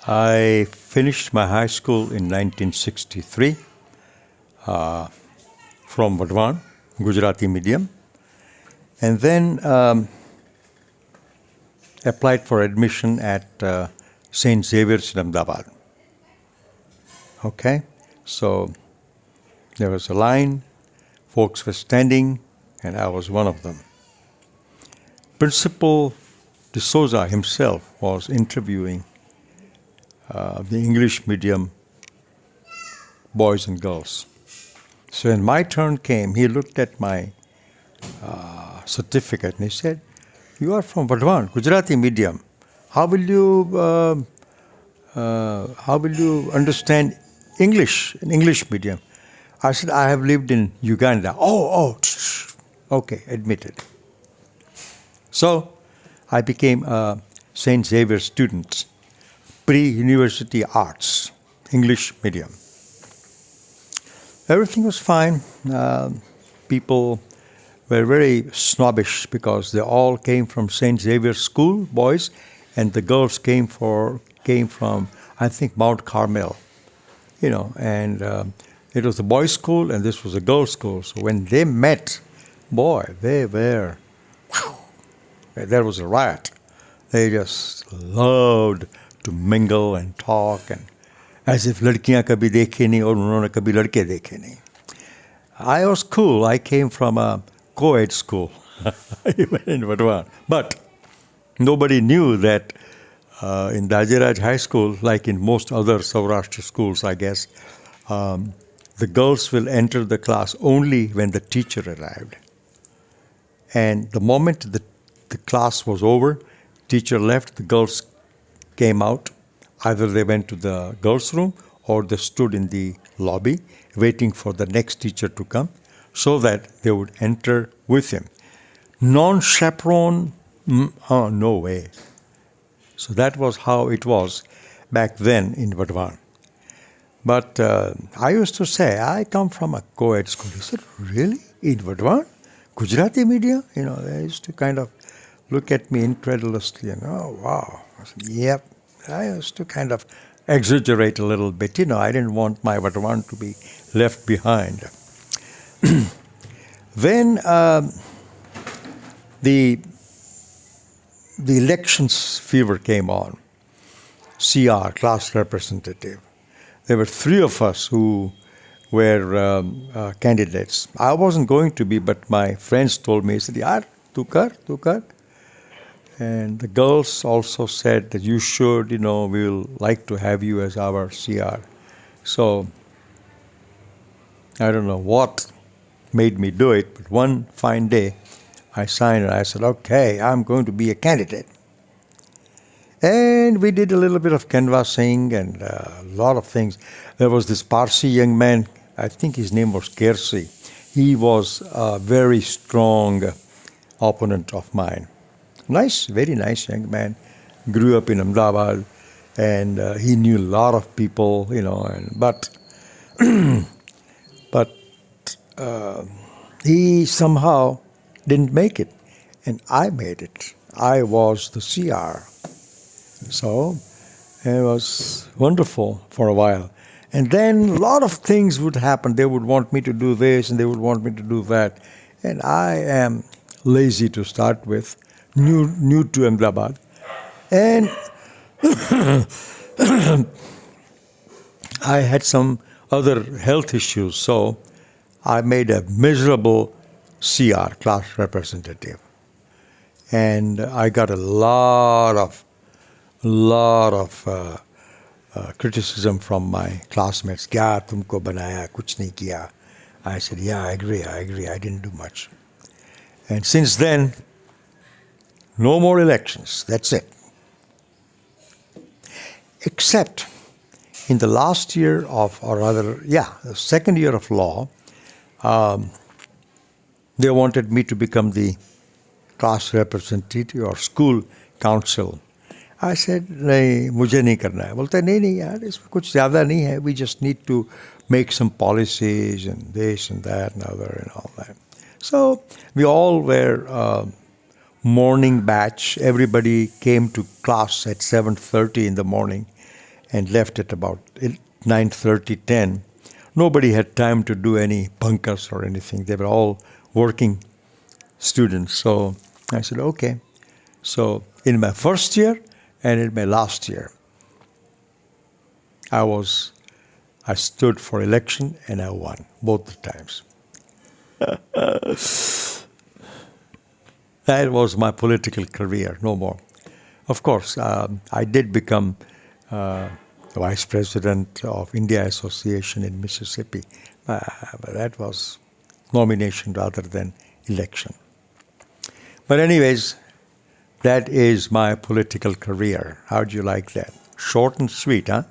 I finished my high school in 1963 from Vadwan, Gujarati medium, and then applied for admission at St. Xavier's in Ahmedabad. Okay, so there was a line, folks were standing, and I was one of them. Principal D'Souza himself was interviewing the English medium boys and girls. So when my turn came, he looked at my certificate and he said, "You are from Vadwan, Gujarati medium. How will you understand English, an English medium?" I said, "I have lived in Uganda." Okay, admitted. So I became a St. Xavier student, pre-university arts, English medium. Everything was fine. People were very snobbish because they all came from St. Xavier School, boys, and the girls came from, I think, Mount Carmel, and it was a boys' school and this was a girls' school. So when they met, boy, they were, there was a riot. They just loved to mingle and talk, and as if ladkiyan kabhi dekhe nahi aur unhone kabhi ladke dekhe nahi. I was cool. I came from a co-ed school even in Vadwan. But nobody knew that in Dajiraj High School, like in most other Saurashtra schools, I guess, the girls will enter the class only when the teacher arrived. And the moment the class was over, teacher left, the girls came out. Either they went to the girls' room or they stood in the lobby waiting for the next teacher to come so that they would enter with him. Non-chaperone, no way. So that was how it was back then in Vadwan. But I used to say, I come from a co-ed school. He said, "Really? In Vadwan? Gujarati medium?" They used to kind of look at me incredulously and, "Oh, wow." I said, "Yep." I used to kind of exaggerate a little bit. I didn't want my Vadwan to be left behind. Then the elections fever came on. CR, class representative. There were 3 of us who were candidates. I wasn't going to be, but my friends told me, he said, "Yaar, tu kar. And the girls also said that you should, we will like to have you as our CR. So I don't know what made me do it, but one fine day I signed and I said, "Okay, I'm going to be a candidate." And we did a little bit of canvassing and a lot of things. There was this Parsi young man, I think his name was Kersi. He was a very strong opponent of mine. Nice, very nice young man. Grew up in Ahmedabad, and he knew a lot of people, but he somehow didn't make it, and I made it. I was the CR. So it was wonderful for a while. And then a lot of things would happen. They would want me to do this, and they would want me to do that. And I am lazy to start with. New to Ahmedabad. And I had some other health issues, so I made a miserable CR, class representative. And I got a lot of criticism from my classmates. "Kya tumko banaya, kuch nahi kiya." I said, "Yeah, I agree. I didn't do much." And since then, no more elections. That's it. Except in the last year the second year of law, they wanted me to become the class representative or school council. I said, "नहीं, मुझे नहीं करना है." बोलते, नहीं यार, इसमें कुछ ज़्यादा नहीं है. We just need to make some policies and this and that and other and all that. So we all were morning batch. Everybody came to class at 7:30 in the morning. and left at about 9:30, 10. Nobody had time to do any bunkers or anything. They were all working students. So I said, okay. So in my first year and in my last year, I stood for election and I won both the times. That was my political career, no more. Of course, I did become vice president of India Association in Mississippi. But that was nomination rather than election. But anyways, that is my political career. How do you like that? Short and sweet, huh?